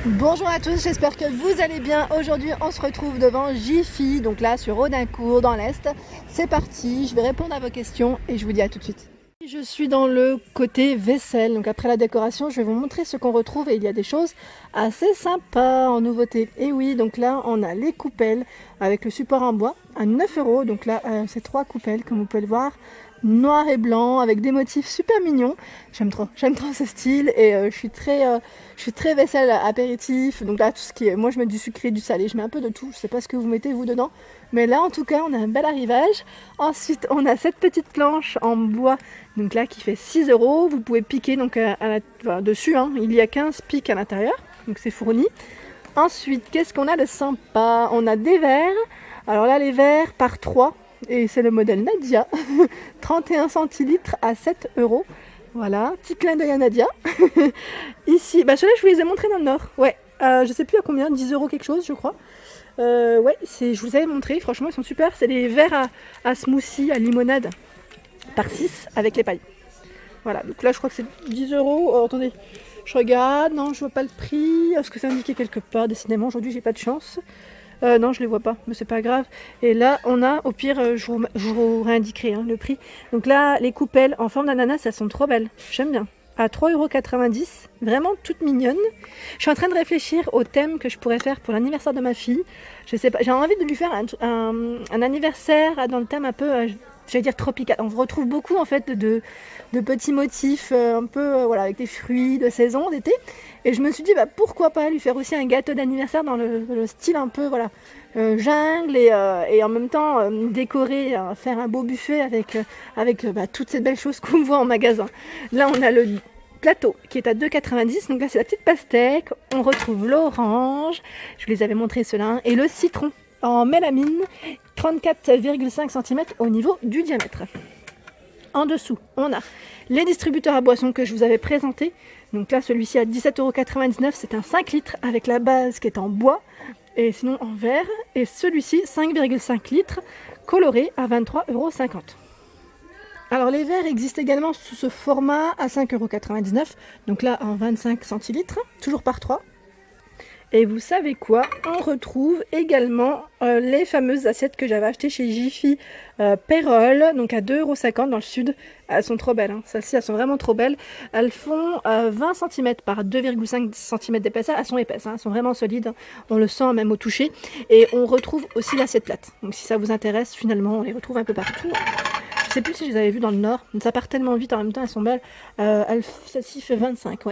Bonjour à tous, j'espère que vous allez bien. Aujourd'hui on se retrouve devant Jiffy, donc là sur Audincourt dans l'Est. C'est parti, je vais répondre à vos questions et je vous dis à tout de suite. Je suis dans le côté vaisselle, donc après la décoration je vais vous montrer ce qu'on retrouve et il y a des choses assez sympas en nouveauté. Et oui, donc là on a les coupelles avec le support en bois à 9 €. Donc là c'est 3 coupelles comme vous pouvez le voir, noir et blanc avec des motifs super mignons. J'aime trop ce style et je suis très vaisselle apéritif. Donc là tout ce qui est, moi je mets du sucré, du salé, je mets un peu de tout. Je sais pas ce que vous mettez vous dedans, mais là en tout cas on a un bel arrivage. Ensuite on a cette petite planche en bois, donc là qui fait 6 €. Vous pouvez piquer donc dessus, hein. Il y a 15 pics à l'intérieur, donc c'est fourni. Ensuite qu'est-ce qu'on a de sympa? On a des verres. Alors là les verres par 3. Et c'est le modèle Nadia, 31 centilitres à 7 €. Voilà, petit clin d'œil à Nadia. Ici, ceux-là je vous les ai montrés dans le Nord. Ouais, je sais plus à combien, 10 € quelque chose je crois. Ouais, je vous avais montré, franchement ils sont super. C'est des verres à smoothie, à limonade, par 6 avec les pailles. Voilà, donc là je crois que c'est 10 €. Oh, attendez, je regarde, non je vois pas le prix. Est-ce que c'est indiqué quelque part? Décidément aujourd'hui j'ai pas de chance. Non, je les vois pas, mais c'est pas grave. Et là, on a, au pire, je vous réindiquerai le prix. Donc là, les coupelles en forme d'ananas, elles sont trop belles. J'aime bien. À 3,90 €, vraiment toutes mignonnes. Je suis en train de réfléchir au thème que je pourrais faire pour l'anniversaire de ma fille. Je sais pas, j'ai envie de lui faire un anniversaire dans le thème un peu, j'allais dire tropical. On retrouve beaucoup en fait de petits motifs un peu voilà, avec des fruits de saison d'été. Et je me suis dit pourquoi pas lui faire aussi un gâteau d'anniversaire dans le style un peu voilà, jungle et en même temps décorer, faire un beau buffet avec toutes ces belles choses qu'on voit en magasin. Là on a le plateau qui est à 2,90 €, donc là c'est la petite pastèque. On retrouve l'orange, je vous les avais montré ceux-là, et le citron en mélamine, 34,5 cm au niveau du diamètre. En dessous, on a les distributeurs à boissons que je vous avais présentés. Donc là, celui-ci à 17,99 €, c'est un 5 litres avec la base qui est en bois et sinon en verre. Et celui-ci, 5,5 litres, coloré à 23,50 €. Alors les verres existent également sous ce format à 5,99 €. Donc là, en 25 centilitres, toujours par 3. Et vous savez quoi? On retrouve également les fameuses assiettes que j'avais achetées chez Jiffy Pérol, donc à 2,50 € dans le sud. Elles sont trop belles, hein. Celles-ci elles sont vraiment trop belles. Elles font 20 cm par 2,5 cm d'épaisseur. Elles sont épaisses, hein. Elles sont vraiment solides. On le sent même au toucher. Et on retrouve aussi l'assiette plate. Donc si ça vous intéresse, finalement, on les retrouve un peu partout. Je sais plus si je les avais vues dans le Nord. Ça part tellement vite en même temps, elles sont belles. Celle-ci fait 25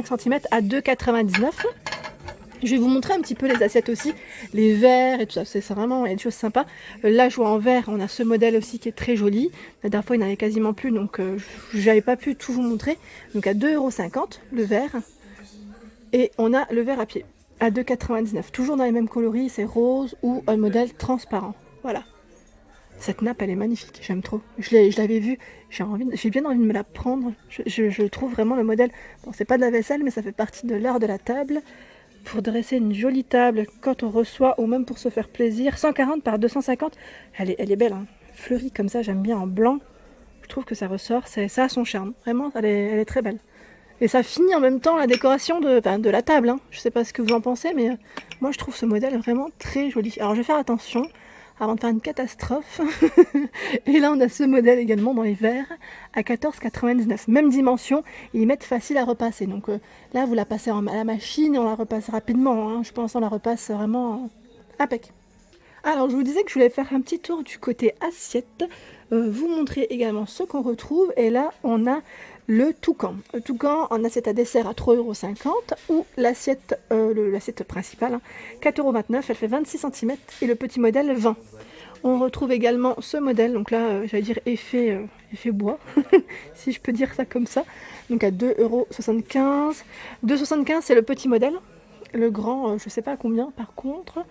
cm à 2,99 €. Je vais vous montrer un petit peu les assiettes aussi, les verres et tout ça, c'est vraiment, il y a des choses sympas. Là je vois en verre, on a ce modèle aussi qui est très joli. La dernière fois il n'y en avait quasiment plus, donc j'avais pas pu tout vous montrer. Donc à 2,50 € le verre. Et on a le verre à pied à 2,99 €. Toujours dans les mêmes coloris, c'est rose ou un modèle transparent. Voilà. Cette nappe elle est magnifique, j'aime trop. Je l'avais vue, j'ai bien envie de me la prendre. Je trouve vraiment le modèle, bon c'est pas de la vaisselle mais ça fait partie de l'art de la table. Pour dresser une jolie table quand on reçoit ou même pour se faire plaisir. 140 par 250, elle est belle, hein. Fleurie comme ça, j'aime bien en blanc. Je trouve que ça ressort, ça a son charme. Vraiment, elle est très belle. Et ça finit en même temps la décoration de la table, hein. Je sais pas ce que vous en pensez, mais moi je trouve ce modèle vraiment très joli. Alors je vais faire attention avant de faire une catastrophe. Et là on a ce modèle également dans les verres à 14,99 €. Même dimension, ils mettent facile à repasser. Donc là vous la passez à la machine et on la repasse rapidement, hein. Je pense qu'on la repasse vraiment impec. Alors je vous disais que je voulais faire un petit tour du côté assiette, vous montrer également ce qu'on retrouve. Et là on a le toucan. Le toucan en assiette à dessert à 3,50 € ou l'assiette principale, hein, 4,29 €, elle fait 26 cm et le petit modèle 20. On retrouve également ce modèle, donc là j'allais dire effet bois, si je peux dire ça comme ça, donc à 2,75 €. 2,75 € c'est le petit modèle, le grand je sais pas à combien par contre.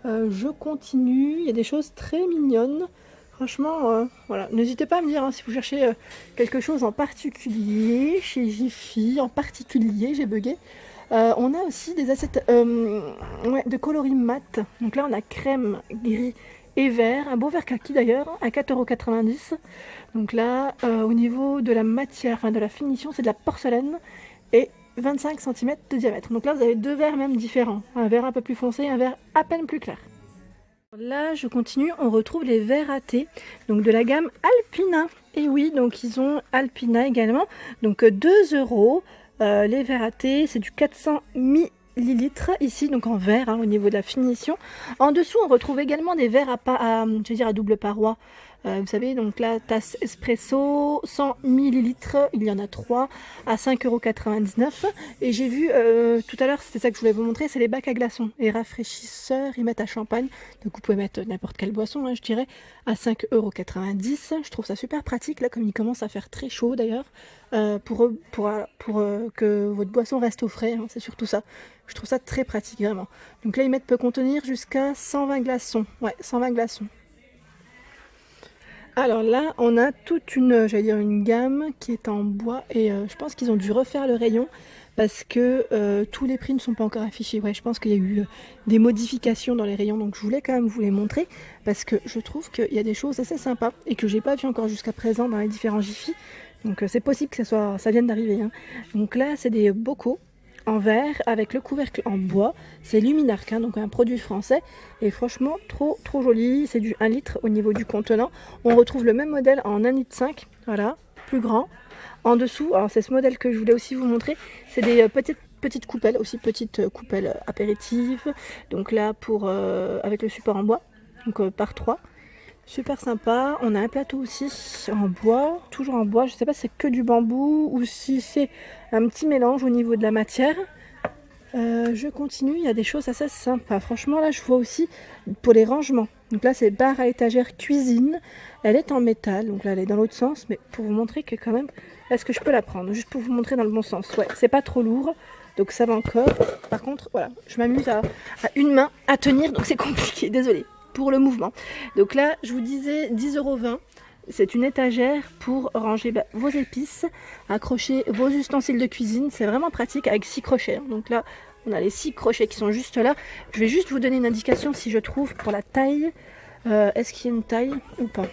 Je continue, il y a des choses très mignonnes. Franchement, voilà, n'hésitez pas à me dire si vous cherchez quelque chose en particulier, chez Jiffy, en particulier, j'ai bugué. On a aussi des assiettes de coloris mat. Donc là, on a crème, gris et vert. Un beau vert kaki d'ailleurs, à 4,90 €. Donc là, au niveau de la matière, enfin de la finition, c'est de la porcelaine. Et 25 cm de diamètre. Donc là vous avez deux verres même différents, un vert un peu plus foncé et un vert à peine plus clair. Là je continue, on retrouve les verres à thé, donc de la gamme Alpina. Et oui, donc ils ont Alpina également, donc 2 €. Les verres à thé, c'est du 400 millilitres ici, donc en verre au niveau de la finition. En dessous, on retrouve également des verres à double paroi. Vous savez, donc la tasse espresso, 100 millilitres, il y en a 3 à 5,99 €. Et j'ai vu tout à l'heure, c'était ça que je voulais vous montrer, c'est les bacs à glaçons et rafraîchisseurs, ils mettent à champagne. Donc vous pouvez mettre n'importe quelle boisson, je dirais, à 5,90 €. Je trouve ça super pratique, là, comme il commence à faire très chaud d'ailleurs, pour que votre boisson reste au frais, c'est surtout ça. Je trouve ça très pratique, vraiment. Donc là, ils peut contenir jusqu'à 120 glaçons. Ouais, 120 glaçons. Alors là, on a toute une gamme qui est en bois et je pense qu'ils ont dû refaire le rayon parce que tous les prix ne sont pas encore affichés. Ouais, je pense qu'il y a eu des modifications dans les rayons, donc je voulais quand même vous les montrer parce que je trouve qu'il y a des choses assez sympas et que j'ai pas vu encore jusqu'à présent dans les différents Jiffy. Donc c'est possible que ça vienne d'arriver. Donc là, c'est des bocaux en verre avec le couvercle en bois. C'est Luminarc, donc un produit français. Et franchement, trop joli. C'est du 1 litre au niveau du contenant. On retrouve le même modèle en 1,5 litre. Voilà, plus grand. En dessous, alors c'est ce modèle que je voulais aussi vous montrer. C'est des petites coupelles, aussi petites coupelles apéritives. Donc là, avec le support en bois, donc par 3. Super sympa. On a un plateau aussi en bois, toujours en bois. Je ne sais pas si c'est que du bambou ou si c'est un petit mélange au niveau de la matière. Je continue, il y a des choses assez sympas. Franchement, là, je vois aussi pour les rangements. Donc là, c'est barre à étagère cuisine. Elle est en métal, donc là, elle est dans l'autre sens. Mais pour vous montrer que quand même, est-ce que je peux la prendre? Juste pour vous montrer dans le bon sens. Ouais, c'est pas trop lourd. Donc ça va encore. Par contre, voilà, je m'amuse à une main à tenir, donc c'est compliqué. Désolée pour le mouvement. Donc là, je vous disais 10,20 €. C'est une étagère pour ranger vos épices, accrocher vos ustensiles de cuisine. C'est vraiment pratique avec 6 crochets. Donc là, on a les 6 crochets qui sont juste là. Je vais juste vous donner une indication si je trouve pour la taille. Est-ce qu'il y a une taille ou pas?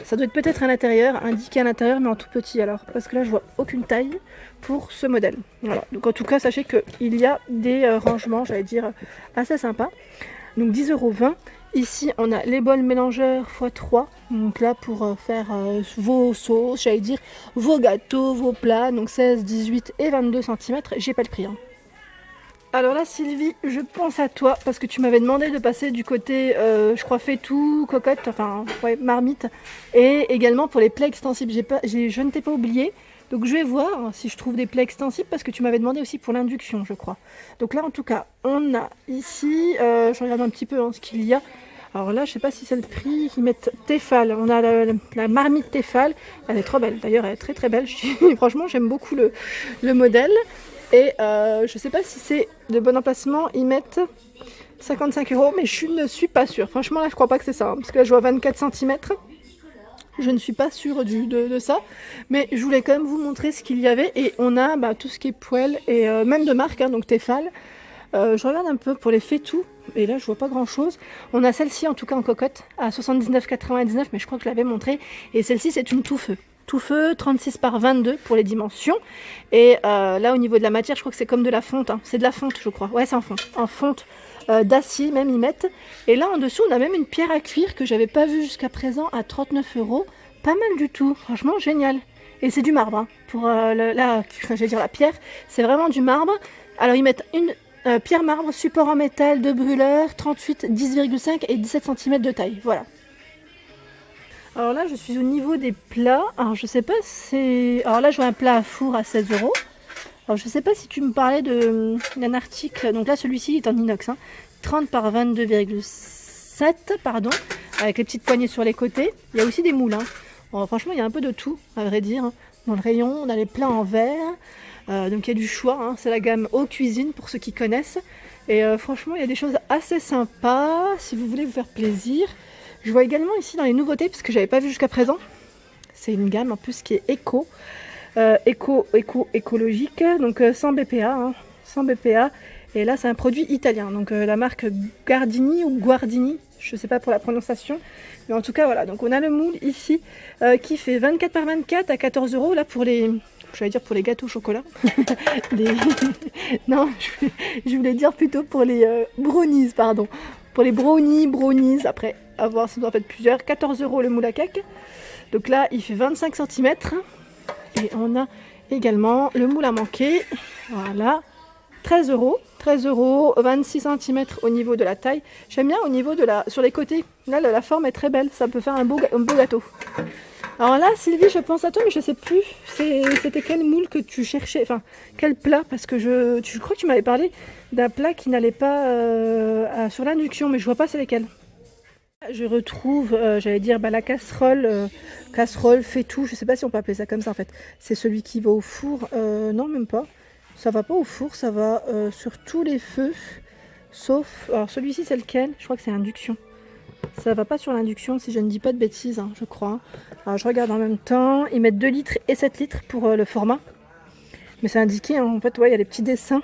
Ça doit être peut-être à l'intérieur, indiqué à l'intérieur, mais en tout petit alors. Parce que là, je vois aucune taille pour ce modèle. Voilà. Donc en tout cas, sachez qu'il y a des rangements, j'allais dire, assez sympas. Donc 10,20 €. Ici, on a les bols mélangeurs x3. Donc là, pour faire vos sauces, j'allais dire, vos gâteaux, vos plats. Donc 16, 18 et 22 cm. J'ai pas le prix. Alors là, Sylvie, je pense à toi parce que tu m'avais demandé de passer du côté, je crois, faitout, cocotte, enfin, ouais, marmite. Et également pour les plaies extensibles. Je ne t'ai pas oublié. Donc je vais voir si je trouve des plaies extensibles parce que tu m'avais demandé aussi pour l'induction, je crois. Donc là, en tout cas, on a ici, je regarde un petit peu ce qu'il y a. Alors là, je sais pas si c'est le prix qu'ils mettent Tefal. On a la marmite Tefal. Elle est trop belle. D'ailleurs, elle est très belle. Franchement, j'aime beaucoup le modèle. Et je sais pas si c'est de bon emplacement. Ils mettent 55 €, mais je ne suis pas sûre. Franchement, là, je crois pas que c'est ça. Parce que là, je vois 24 cm. Je ne suis pas sûre de ça, mais je voulais quand même vous montrer ce qu'il y avait. Et on a tout ce qui est poêle et même de marque, donc Tefal. Je regarde un peu pour les faitous, et là je vois pas grand chose. On a celle-ci en tout cas en cocotte à 79,99 €, mais je crois que je l'avais montré. Et celle-ci c'est une tout feu 36 par 22 pour les dimensions. Et là au niveau de la matière, je crois que c'est comme de la fonte, c'est de la fonte je crois. Ouais, c'est en fonte d'acier même ils mettent. Et là en dessous on a même une pierre à cuire que j'avais pas vue jusqu'à présent à 39 €. Pas mal du tout, franchement génial. Et c'est du marbre pour la pierre, c'est vraiment du marbre. Alors ils mettent une pierre marbre, support en métal, de brûleur, 38, 10,5 et 17 cm de taille, voilà. Alors là je suis au niveau des plats. Alors je sais pas si... Alors là je vois un plat à four à 16 €. Alors je sais pas si tu me parlais d'un article. Donc là celui-ci est en inox, 30 par 22,7, pardon, avec les petites poignées sur les côtés. Il y a aussi des moules. Bon, franchement il y a un peu de tout à vrai dire. Dans le rayon on a les plats en verre. Donc il y a du choix, c'est la gamme Eau Cuisine pour ceux qui connaissent. Et franchement il y a des choses assez sympas si vous voulez vous faire plaisir. Je vois également ici dans les nouveautés, parce que j'avais pas vu jusqu'à présent, c'est une gamme en plus qui est écologique, donc sans BPA, sans BPA. Et là c'est un produit italien, donc la marque Gardini ou Guardini, je sais pas pour la prononciation. Mais en tout cas voilà, donc on a le moule ici qui fait 24 par 24 à 14 € là pour les j'allais dire pour les gâteaux au chocolat. Non, je voulais dire plutôt pour les brownies, pardon. Pour les brownies, après avoir ça doit en fait plusieurs. 14 € le moule à cake. Donc là, il fait 25 cm. Et on a également le moule à manquer. Voilà. 13 €. 13 €, 26 cm au niveau de la taille. J'aime bien au niveau de sur les côtés. Là, la forme est très belle. Ça peut faire un beau gâteau. Alors là, Sylvie, je pense à toi, mais je sais plus. C'était quel moule que tu cherchais, enfin, quel plat, parce que je crois que tu m'avais parlé d'un plat qui n'allait pas sur l'induction, mais je vois pas c'est lesquels. Je retrouve, j'allais dire, la casserole fait tout. Je sais pas si on peut appeler ça comme ça en fait. C'est celui qui va au four. Non, même pas. Ça va pas au four, ça va sur tous les feux, sauf. Alors celui-ci, c'est lequel? Je crois que c'est induction. Ça va pas sur l'induction si je ne dis pas de bêtises, hein, je crois. Alors je regarde en même temps. Ils mettent 2 litres et 7 litres pour le format. Mais c'est indiqué, hein, en fait, ouais, il y a les petits dessins.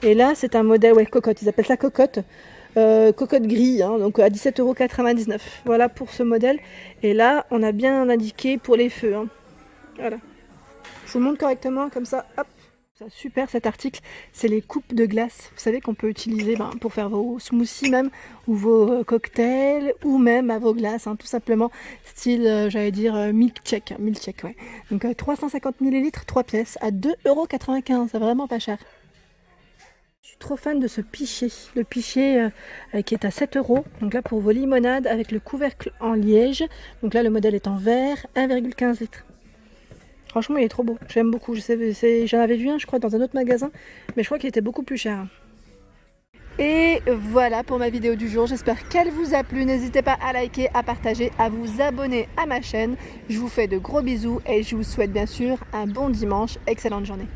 Et là, c'est un modèle, ouais, cocotte. Ils appellent ça cocotte. Cocotte grille, hein, donc à 17,99 €. Voilà pour ce modèle. Et là, on a bien indiqué pour les feux. Hein. Voilà. Je vous montre correctement, comme ça, hop. C'est super cet article, c'est les coupes de glace. Vous savez qu'on peut utiliser pour faire vos smoothies même, ou vos cocktails, ou même à vos glaces, hein, tout simplement. Style, j'allais dire, milkshake, ouais. Donc 350 ml, 3 pièces, à 2,95 €, c'est vraiment pas cher. Je suis trop fan de ce pichet, le pichet qui est à 7 €. Donc là pour vos limonades avec le couvercle en liège. Donc là le modèle est en verre, 1,15 litres. Franchement, il est trop beau. J'aime beaucoup. J'en avais vu un, je crois, dans un autre magasin, mais je crois qu'il était beaucoup plus cher. Et voilà pour ma vidéo du jour. J'espère qu'elle vous a plu. N'hésitez pas à liker, à partager, à vous abonner à ma chaîne. Je vous fais de gros bisous et je vous souhaite bien sûr un bon dimanche. Excellente journée.